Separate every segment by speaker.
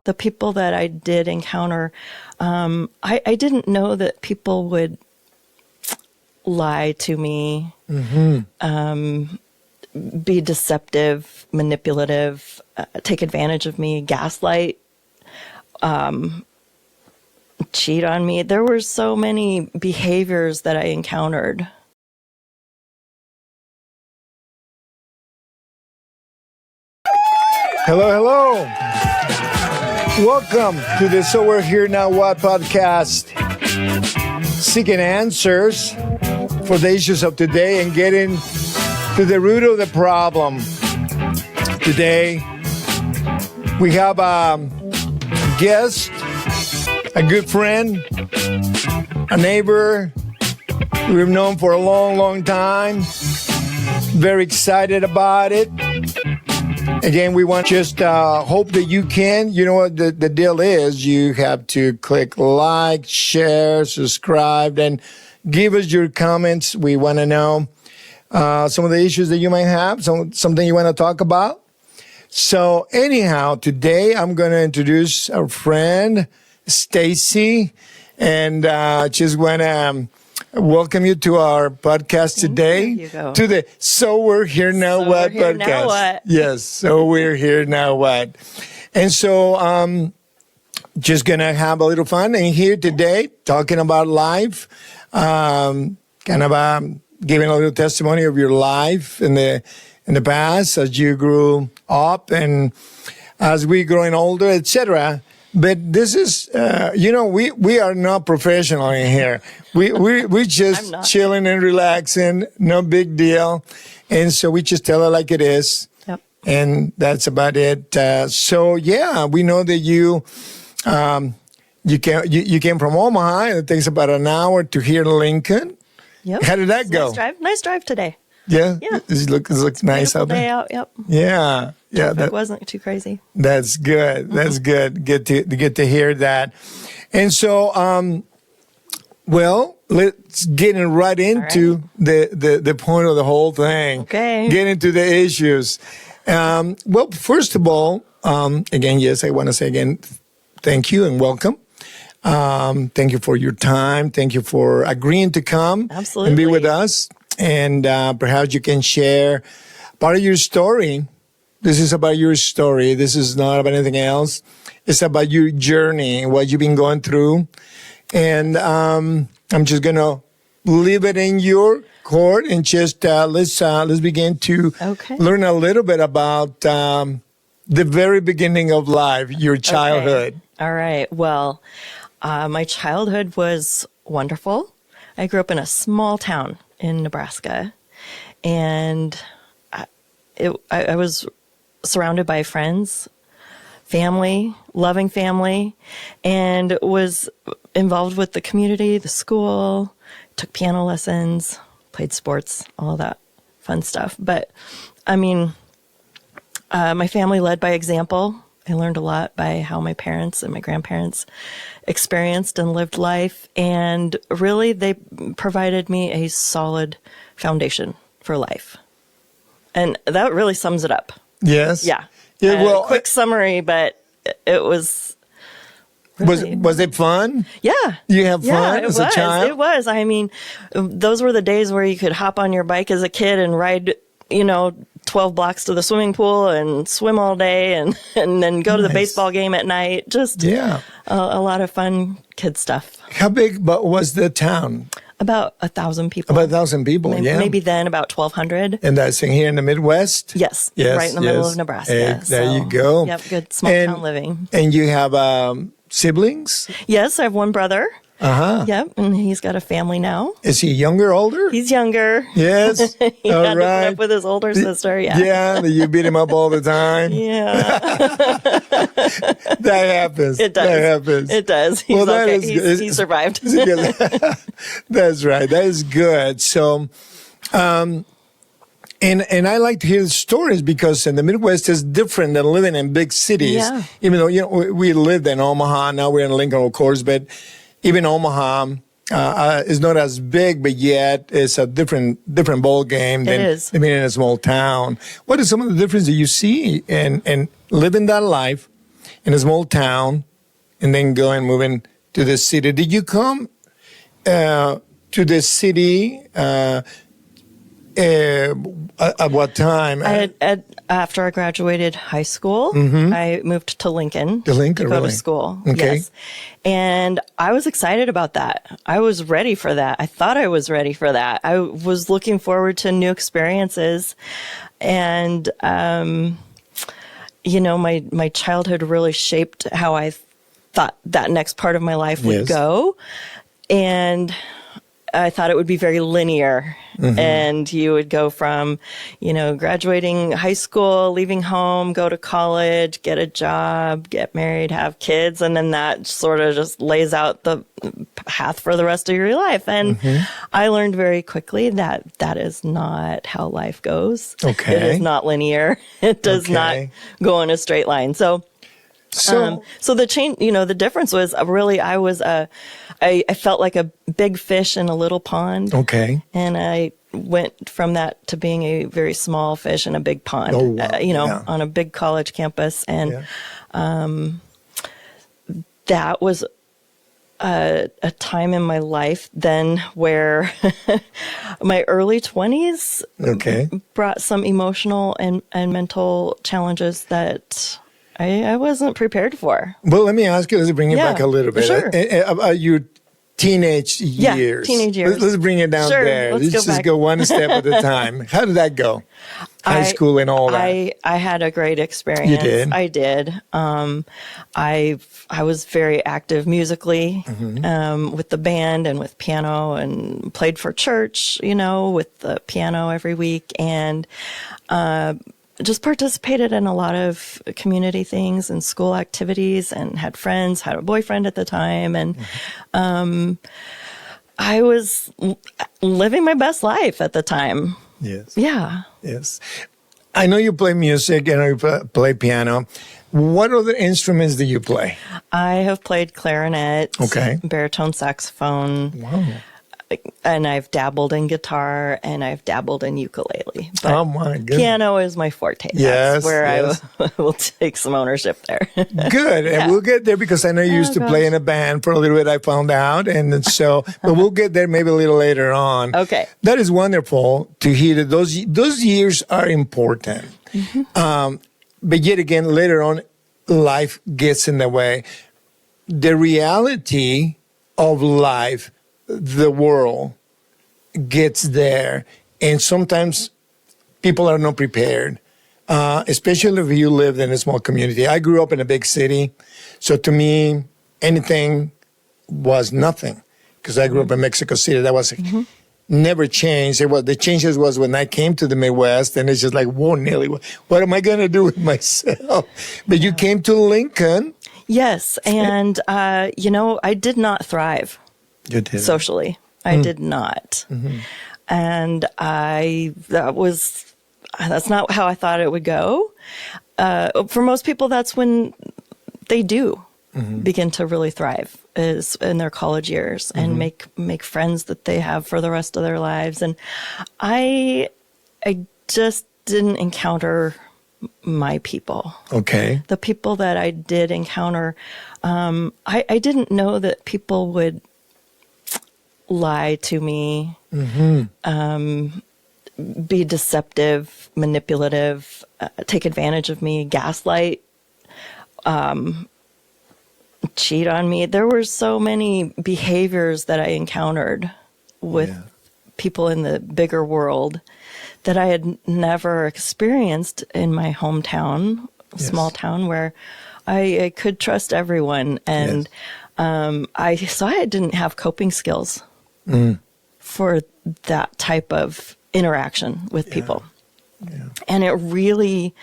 Speaker 1: The people that I did encounter, I didn't know that people would lie to me, be deceptive, manipulative, take advantage of me, gaslight, cheat on me. There were so many behaviors that I encountered.
Speaker 2: Hello, hello. Welcome to the So We're Here Now What podcast, seeking answers for the issues of today and getting to the root of the problem. Today, we have a guest, a good friend, a neighbor we've known for a long, long time. Very excited about it. Again, we want just hope that you can. You know what the deal is. You have to click like, share, subscribe, and give us your comments. We want to know some of the issues that you might have, something you want to talk about. So anyhow, today I'm going to introduce our friend, Stacy, and just want to welcome you to our podcast today. To the So We're Here Now What podcast.
Speaker 1: Now what?
Speaker 2: Yes, So We're Here Now What. And so just going to have a little fun and here today talking about life, kind of giving a little testimony of your life in the past as you grew up and as we growing older, etc. But this is, we are not professional in here. We just chilling and relaxing, no big deal. And so we just tell it like it is.
Speaker 1: Yep. And
Speaker 2: that's about it. So yeah, we know that you came from Omaha and it takes about an hour to here in Lincoln.
Speaker 1: Yep.
Speaker 2: How did that go?
Speaker 1: Nice drive today.
Speaker 2: Yeah. It looks nice out there.
Speaker 1: Day out. Yep.
Speaker 2: Yeah. Yeah.
Speaker 1: It wasn't too crazy.
Speaker 2: That's good. That's good. Get to hear that. And so, let's get right into the point of the whole thing.
Speaker 1: Okay.
Speaker 2: Get into the issues. First of all, again, yes, I want to say again, thank you and welcome. Thank you for your time. Thank you for agreeing to come and be with us. And perhaps you can share part of your story. This is about your story. This is not about anything else. It's about your journey, what you've been going through. And I'm just going to leave it in your court and just let's begin to learn a little bit about the very beginning of life, your childhood.
Speaker 1: Okay. All right. Well, my childhood was wonderful. I grew up in a small town in Nebraska, and I was surrounded by friends, family, loving family, and was involved with the community, the school, took piano lessons, played sports, all that fun stuff. But I mean, my family led by example. I learned a lot by how my parents and my grandparents experienced and lived life. And really, they provided me a solid foundation for life. And that really sums it up.
Speaker 2: Yes.
Speaker 1: Yeah.
Speaker 2: Yeah.
Speaker 1: Quick summary, but it was. Really,
Speaker 2: was it fun?
Speaker 1: Yeah.
Speaker 2: You have fun as a child?
Speaker 1: It was. I mean, those were the days where you could hop on your bike as a kid and ride, 12 blocks to the swimming pool and swim all day and then go to the baseball game at night. Just a lot of fun kid stuff.
Speaker 2: How big was the town?
Speaker 1: About 1,000 people.
Speaker 2: About 1,000 people,
Speaker 1: Maybe then about 1,200.
Speaker 2: And that's here in the Midwest?
Speaker 1: Yes. Right in the middle of Nebraska.
Speaker 2: There you go.
Speaker 1: Yep, good small town living.
Speaker 2: And you have siblings?
Speaker 1: Yes, I have one brother.
Speaker 2: Uh-huh.
Speaker 1: Yep, and he's got a family now.
Speaker 2: Is he younger, older?
Speaker 1: He's younger.
Speaker 2: Yes.
Speaker 1: He had to put up with his older sister,
Speaker 2: Yeah, you beat him up all the time.
Speaker 1: Yeah.
Speaker 2: That happens.
Speaker 1: It does.
Speaker 2: That happens.
Speaker 1: It does. He's okay. He survived.
Speaker 2: That's right. That is good. So, and I like to hear the stories because in the Midwest is different than living in big cities.
Speaker 1: Yeah.
Speaker 2: Even though, we lived in Omaha, now we're in Lincoln, of course, but even Omaha is not as big, but yet it's a different ball game than living in a small town. What are some of the differences you see in living that life in a small town and then go and move in to the city. Did you come to the city at what time?
Speaker 1: After I graduated high school, I moved to Lincoln.
Speaker 2: To Lincoln,
Speaker 1: to go
Speaker 2: really?
Speaker 1: to school.
Speaker 2: Okay.
Speaker 1: Yes. And I was excited about that. I was ready for that. I thought I was ready for that. I was looking forward to new experiences. And, my childhood really shaped how I thought that next part of my life would
Speaker 2: Yes.
Speaker 1: go. And I thought it would be very linear. And you would go from, graduating high school, leaving home, go to college, get a job, get married, have kids. And then that sort of just lays out the path for the rest of your life. And I learned very quickly that that is not how life goes.
Speaker 2: Okay.
Speaker 1: It is not linear. It does not
Speaker 2: Okay.
Speaker 1: go in a straight line. So the change, the difference was really I felt like a big fish in a little pond.
Speaker 2: Okay.
Speaker 1: And I went from that to being a very small fish in a big pond,
Speaker 2: Oh, wow. Yeah.
Speaker 1: on a big college campus. And
Speaker 2: Yeah.
Speaker 1: that was a time in my life then where my early 20s
Speaker 2: Okay.
Speaker 1: brought some emotional and mental challenges that I wasn't prepared for.
Speaker 2: Well, let me ask you, let's bring it
Speaker 1: Yeah,
Speaker 2: back a little bit.
Speaker 1: sure.
Speaker 2: About your teenage years.
Speaker 1: teenage years.
Speaker 2: Let's bring it down
Speaker 1: Sure,
Speaker 2: there.
Speaker 1: let's
Speaker 2: Let's
Speaker 1: go
Speaker 2: just
Speaker 1: back.
Speaker 2: go one step at a time. How did that go? High school and all that.
Speaker 1: I had a great experience.
Speaker 2: You did?
Speaker 1: I did. I was very active musically with the band and with piano, and played for church, with the piano every week, and just participated in a lot of community things and school activities, and had friends, had a boyfriend at the time, and I was living my best life at the time.
Speaker 2: Yes.
Speaker 1: Yeah.
Speaker 2: Yes. I know you play music and you play piano. What other instruments do you play?
Speaker 1: I have played clarinet,
Speaker 2: Okay.
Speaker 1: baritone saxophone,
Speaker 2: Wow.
Speaker 1: and I've dabbled in guitar, and I've dabbled in ukulele. But
Speaker 2: Oh, my goodness.
Speaker 1: piano is my forte.
Speaker 2: Yes,
Speaker 1: That's where
Speaker 2: yes.
Speaker 1: I will take some ownership there.
Speaker 2: Good. And we'll get there because I know you used to play
Speaker 1: gosh.
Speaker 2: in a band for a little bit, I found out. And so, but we'll get there maybe a little later on.
Speaker 1: Okay.
Speaker 2: That is wonderful to hear that those years are important. But yet again, later on, life gets in the way. The reality of life, the world gets there. And sometimes people are not prepared, especially if you lived in a small community. I grew up in a big city. So to me, anything was nothing because I grew up in Mexico City. That was never changed. The changes was when I came to the Midwest, and it's just like, whoa, Nelly, what am I going to do with myself? But you came to Lincoln.
Speaker 1: Yes, and I did not thrive
Speaker 2: You did.
Speaker 1: socially. I did not. And that's not how I thought it would go. For most people, that's when they do begin to really thrive, is in their college years, and make friends that they have for the rest of their lives. And I just didn't encounter my people.
Speaker 2: Okay.
Speaker 1: The people that I did encounter, I didn't know that people would lie to me, be deceptive, manipulative, take advantage of me, gaslight, cheat on me. There were so many behaviors that I encountered with people in the bigger world that I had never experienced in my hometown, small town, where I could trust everyone. And I didn't have coping skills for that type of interaction with people. And it really,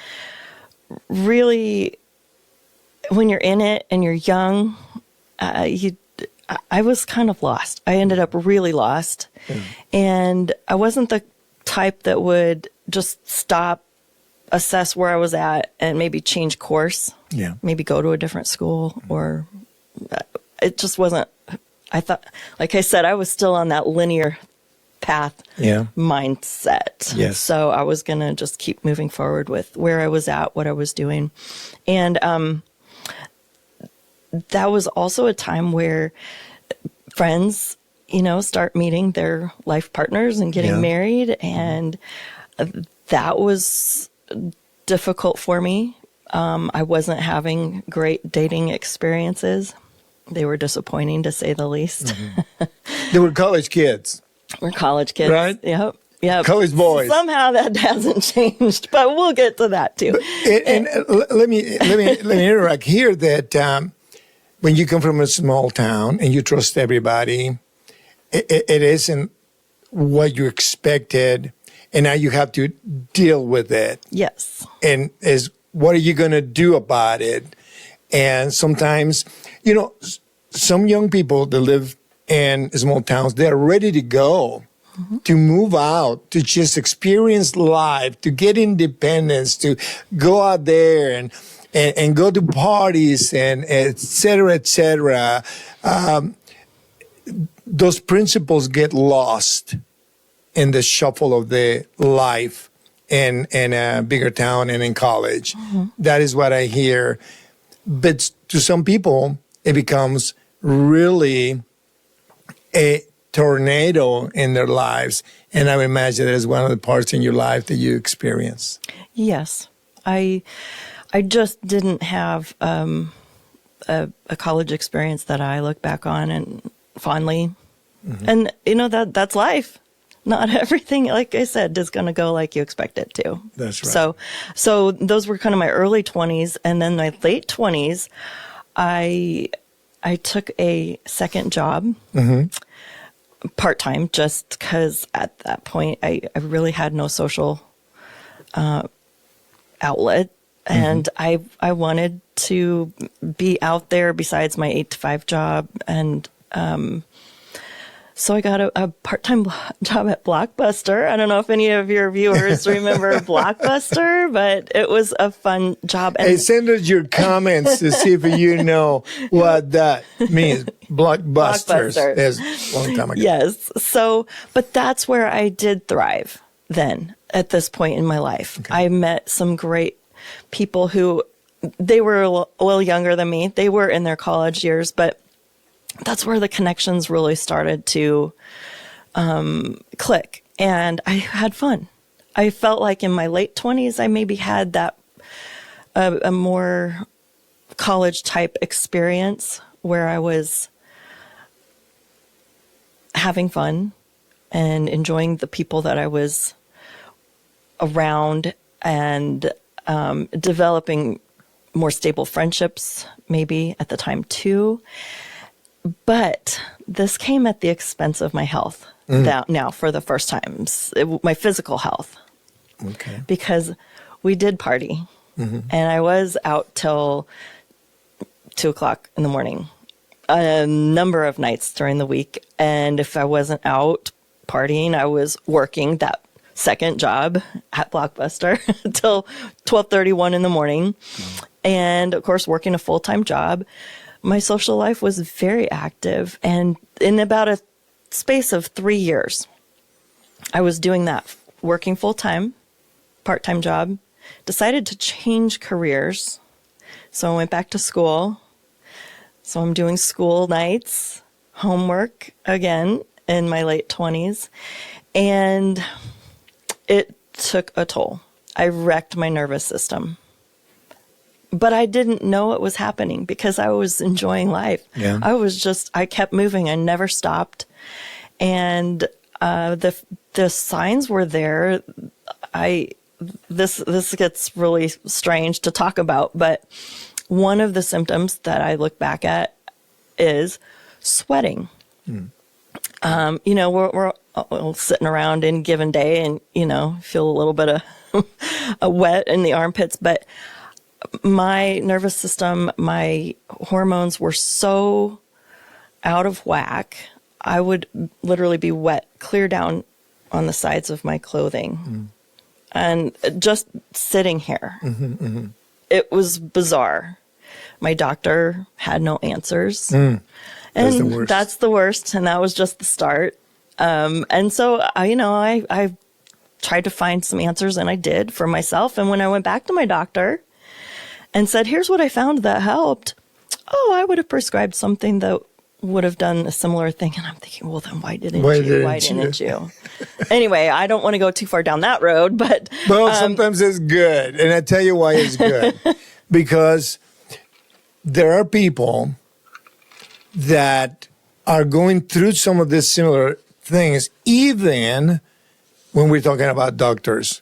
Speaker 1: really, when you're in it and you're young, I was kind of lost. I ended up really lost. And I wasn't the type that would just stop, assess where I was at, and maybe change course.
Speaker 2: Yeah.
Speaker 1: Maybe go to a different school, or it just wasn't. I thought, like I said, I was still on that linear path mindset.
Speaker 2: Yes.
Speaker 1: So I was going to just keep moving forward with where I was at, what I was doing. And that was also a time where friends, start meeting their life partners and getting married. And that was difficult for me. I wasn't having great dating experiences. They were disappointing, to say the least.
Speaker 2: They were college kids.
Speaker 1: We're college kids.
Speaker 2: Right?
Speaker 1: Yep. Yep.
Speaker 2: College boys.
Speaker 1: Somehow that hasn't changed, but we'll get to that too.
Speaker 2: And let me interrupt here that when you come from a small town and you trust everybody, it isn't what you expected, and now you have to deal with it.
Speaker 1: Yes.
Speaker 2: And what are you going to do about it? And sometimes, some young people that live in small towns, they're ready to go. To move out, to just experience life, to get independence, to go out there and go to parties and et cetera, et cetera. Those principles get lost in the shuffle of the life in a bigger town and in college. That is what I hear. But to some people, it becomes really a tornado in their lives. And I would imagine that is one of the parts in your life that you experience.
Speaker 1: Yes. I just didn't have a college experience that I look back on and fondly. And, that's life. Not everything, like I said, is going to go like you expect it to.
Speaker 2: That's right.
Speaker 1: So those were kind of my early 20s. And then my late 20s, I took a second job. Part-time, just because at that point I really had no social outlet, and I wanted to be out there besides my 8-to-5 job, and so I got a part-time job at Blockbuster. I don't know if any of your viewers remember Blockbuster, but it was a fun job. And
Speaker 2: hey, send us your comments to see if you know what that means. Blockbusters is a long time ago.
Speaker 1: Yes. So, but that's where I did thrive then at this point in my life. Okay. I met some great people who, they were a little younger than me. They were in their college years, but that's where the connections really started to click. And I had fun. I felt like in my late 20s, I maybe had that a more college type experience where I was having fun and enjoying the people that I was around, and developing more stable friendships maybe at the time too. But this came at the expense of my health now for the first time, my physical health.
Speaker 2: Okay.
Speaker 1: Because we did party, and I was out till 2:00 in the morning a number of nights during the week. And if I wasn't out partying, I was working that second job at Blockbuster until 12:31 in the morning. And of course, working a full-time job. My social life was very active, and in about a space of 3 years, I was doing that, working full-time, part-time job, decided to change careers. So I went back to school. So I'm doing school nights, homework again in my late 20s, and it took a toll. I wrecked my nervous system. But I didn't know it was happening because I was enjoying life.
Speaker 2: Yeah.
Speaker 1: I kept moving. I never stopped. And the signs were there. This gets really strange to talk about, but one of the symptoms that I look back at is sweating. We're all sitting around in given day and, feel a little bit of wet in the armpits, but my nervous system, my hormones were so out of whack. I would literally be wet clear down on the sides of my clothing. And just sitting here, it was bizarre. My doctor had no answers. And that's the worst. And that was just the start. And so, I tried to find some answers, and I did for myself. And when I went back to my doctor and said, here's what I found that helped, oh, I would have prescribed something that would have done a similar thing. And I'm thinking, well, then why didn't you? Anyway, I don't want to go too far down that road, but.
Speaker 2: Well, sometimes it's good. And I tell you why it's good. Because there are people that are going through some of these similar things, even when we're talking about doctors.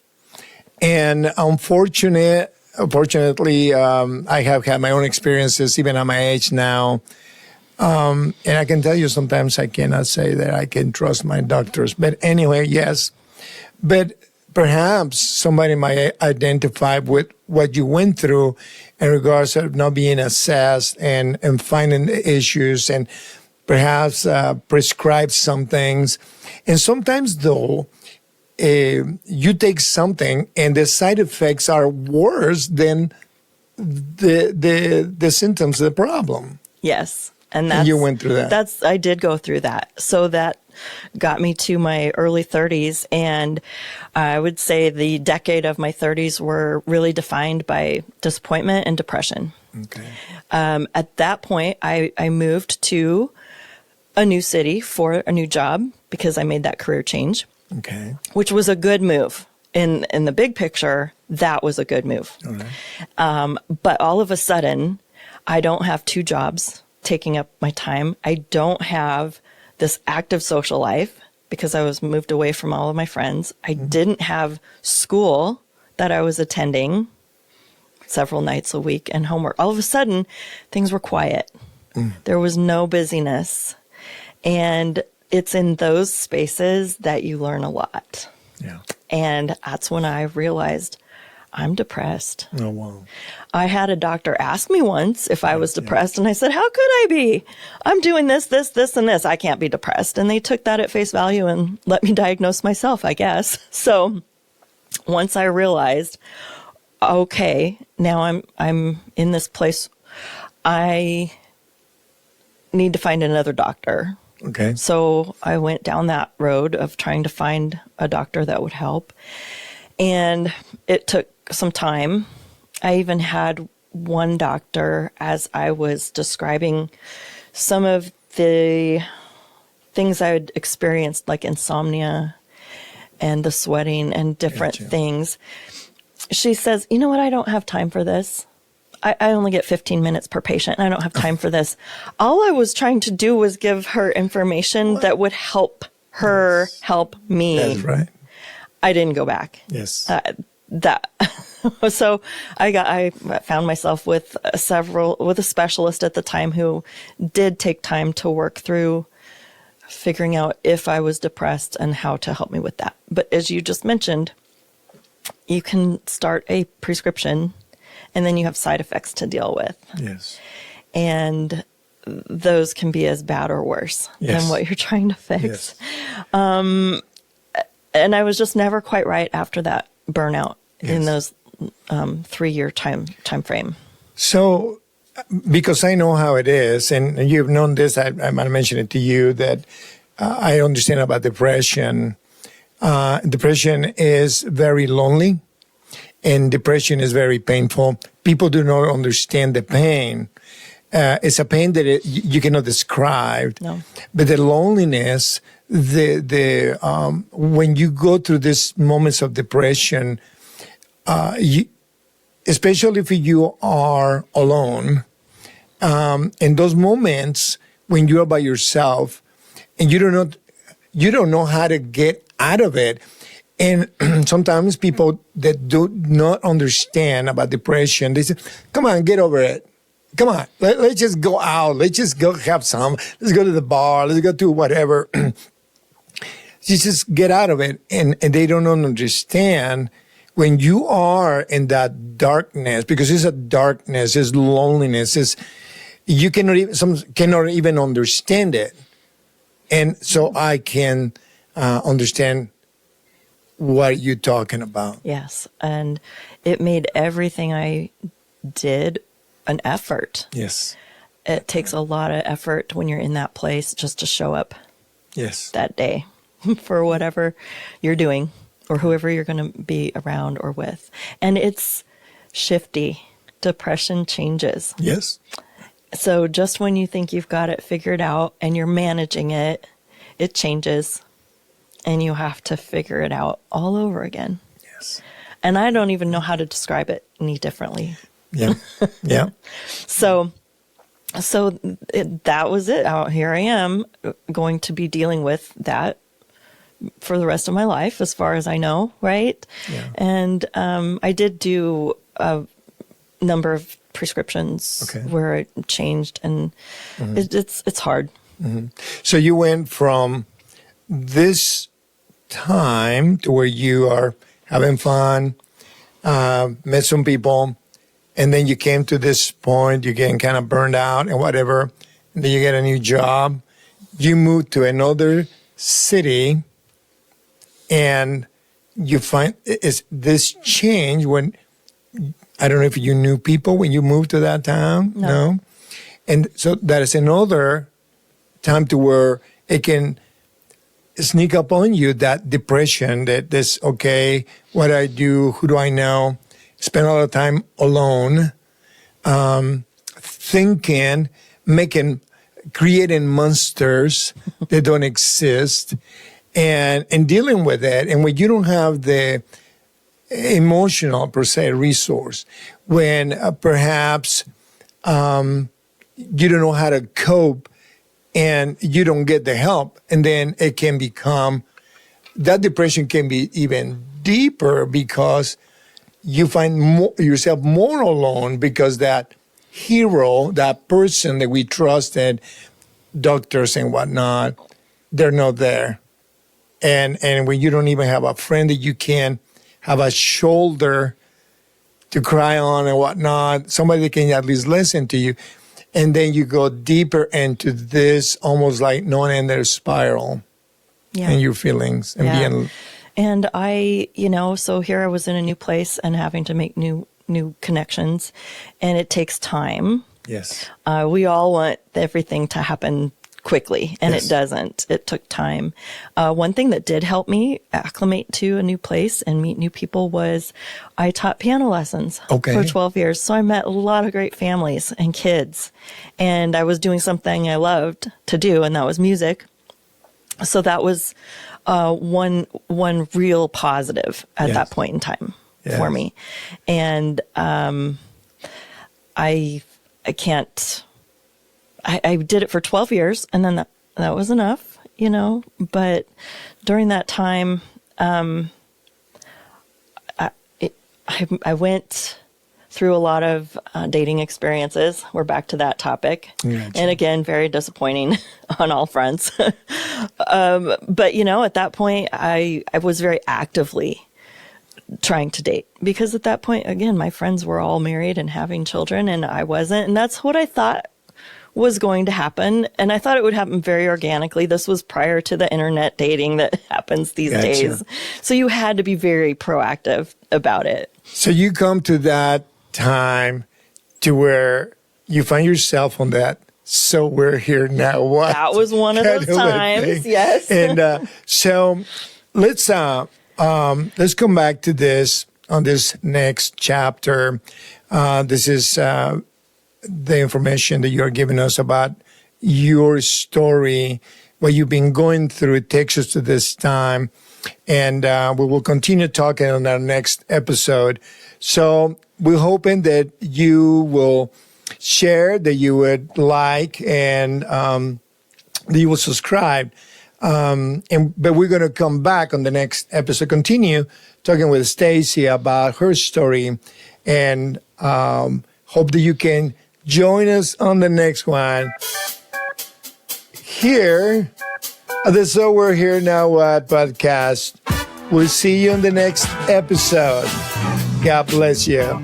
Speaker 2: And unfortunately, I have had my own experiences, even at my age now. And I can tell you sometimes I cannot say that I can trust my doctors. But anyway, yes. But perhaps somebody might identify with what you went through in regards of not being assessed and finding the issues and perhaps prescribe some things. And sometimes, though, you take something and the side effects are worse than the symptoms of the problem.
Speaker 1: Yes. And
Speaker 2: you went through that.
Speaker 1: I did go through that. So that got me to my early 30s. And I would say the decade of my 30s were really defined by disappointment and depression.
Speaker 2: Okay.
Speaker 1: At that point, I moved to a new city for a new job because I made that career change.
Speaker 2: Okay.
Speaker 1: Which was a good move. In the big picture, that was a good move.
Speaker 2: All right.
Speaker 1: But all of a sudden, I don't have two jobs taking up my time. I don't have this active social life because I was moved away from all of my friends. I didn't have school that I was attending several nights a week and homework. All of a sudden, things were quiet. There was no busyness. And it's in those spaces that you learn a lot.
Speaker 2: Yeah.
Speaker 1: And that's when I realized I'm depressed.
Speaker 2: Oh, wow.
Speaker 1: I had a doctor ask me once if I was depressed, and I said, how could I be? I'm doing this, and this. I can't be depressed. And they took that at face value and let me diagnose myself, I guess. So once I realized, okay, now I'm in this place, I need to find another doctor.
Speaker 2: Okay.
Speaker 1: So I went down that road of trying to find a doctor that would help. And it took some time. I even had one doctor, as I was describing some of the things I had experienced, like insomnia and the sweating and different things. She says, you know what? I don't have time for this. I only get 15 minutes per patient, and I don't have time for this. All I was trying to do was give her information that would help her help me.
Speaker 2: That's right.
Speaker 1: I didn't go back.
Speaker 2: Yes.
Speaker 1: So I found myself with a specialist at the time who did take time to work through figuring out if I was depressed and how to help me with that. But as you just mentioned, you can start a prescription and then you have side effects to deal with.
Speaker 2: Yes.
Speaker 1: And those can be as bad or worse than what you're trying to fix.
Speaker 2: Yes.
Speaker 1: And I was just never quite right after that burnout in those 3-year time frame.
Speaker 2: So, because I know how it is, and you've known this, I might mention it to you, that I understand about depression. Depression is very lonely, and depression is very painful. People do not understand the pain. It's a pain that you cannot describe.
Speaker 1: No.
Speaker 2: But the loneliness, when you go through these moments of depression, especially if you are alone, in those moments when you are by yourself and you don't know how to get out of it. And sometimes people that do not understand about depression, they say, come on, get over it. Come on, let's just go out. Let's just go have some. Let's go to the bar. Let's go to whatever. Just get out of it. And they don't understand when you are in that darkness, because it's a darkness, it's loneliness, you cannot even understand it. And so I can understand what you're talking about.
Speaker 1: Yes. And it made everything I did an effort.
Speaker 2: Yes.
Speaker 1: It takes a lot of effort when you're in that place just to show up that day for whatever you're doing or whoever you're going to be around or with. And it's shifty. Depression changes.
Speaker 2: Yes.
Speaker 1: So just when you think you've got it figured out and you're managing it, it changes and you have to figure it out all over again.
Speaker 2: Yes.
Speaker 1: And I don't even know how to describe it any differently.
Speaker 2: Yeah. Yeah.
Speaker 1: So that was it. Out here I am going to be dealing with that for the rest of my life, as far as I know, right?
Speaker 2: Yeah.
Speaker 1: And I did do a number of prescriptions where it changed, and it's hard.
Speaker 2: So you went from this time to where you are having fun, met some people, and then you came to this point, you're getting kind of burned out and whatever, and then you get a new job. You moved to another city, and you find is this change when, I don't know if you knew people when you moved to that town? No? And so that is another time to where it can sneak up on you, that depression, that this, okay, what do I do? Who do I know? Spend a lot of time alone, thinking, creating monsters that don't exist, and dealing with it. And when you don't have the emotional, per se, resource, when perhaps you don't know how to cope and you don't get the help, and then it can become, that depression can be even deeper because you find yourself more alone because that hero, that person that we trusted, doctors and whatnot, they're not there. And when you don't even have a friend that you can have a shoulder to cry on and whatnot, somebody that can at least listen to you. And then you go deeper into this almost like non-ending spiral and your feelings and being.
Speaker 1: And I, so here I was in a new place and having to make new connections, and it takes time.
Speaker 2: Yes.
Speaker 1: We all want everything to happen quickly, and it doesn't. It took time. One thing that did help me acclimate to a new place and meet new people was I taught piano lessons for 12 years. So I met a lot of great families and kids, and I was doing something I loved to do, and that was music. So that was one real positive at that point in time for me. And I can't. I did it for 12 years, and then that was enough, But during that time, I went through a lot of dating experiences. We're back to that topic. Gotcha. And again, very disappointing on all fronts. But, at that point, I was very actively trying to date because at that point, again, my friends were all married and having children, and I wasn't. And that's what I thought was going to happen. And I thought it would happen very organically. This was prior to the internet dating that happens these days. So you had to be very proactive about it.
Speaker 2: So you come to that time to where you find yourself on that. So we're here now. What?
Speaker 1: That was one of those times. Yes.
Speaker 2: And so let's come back to this on this next chapter. This is the information that you're giving us about your story, what you've been going through. It takes us to this time, and we will continue talking on our next episode. So we're hoping that you will share, that you would like, and that you will subscribe. But we're going to come back on the next episode, continue talking with Stacy about her story, and hope that you can join us on the next one here at the So We're Here Now What podcast. We'll see you in the next episode. God bless you.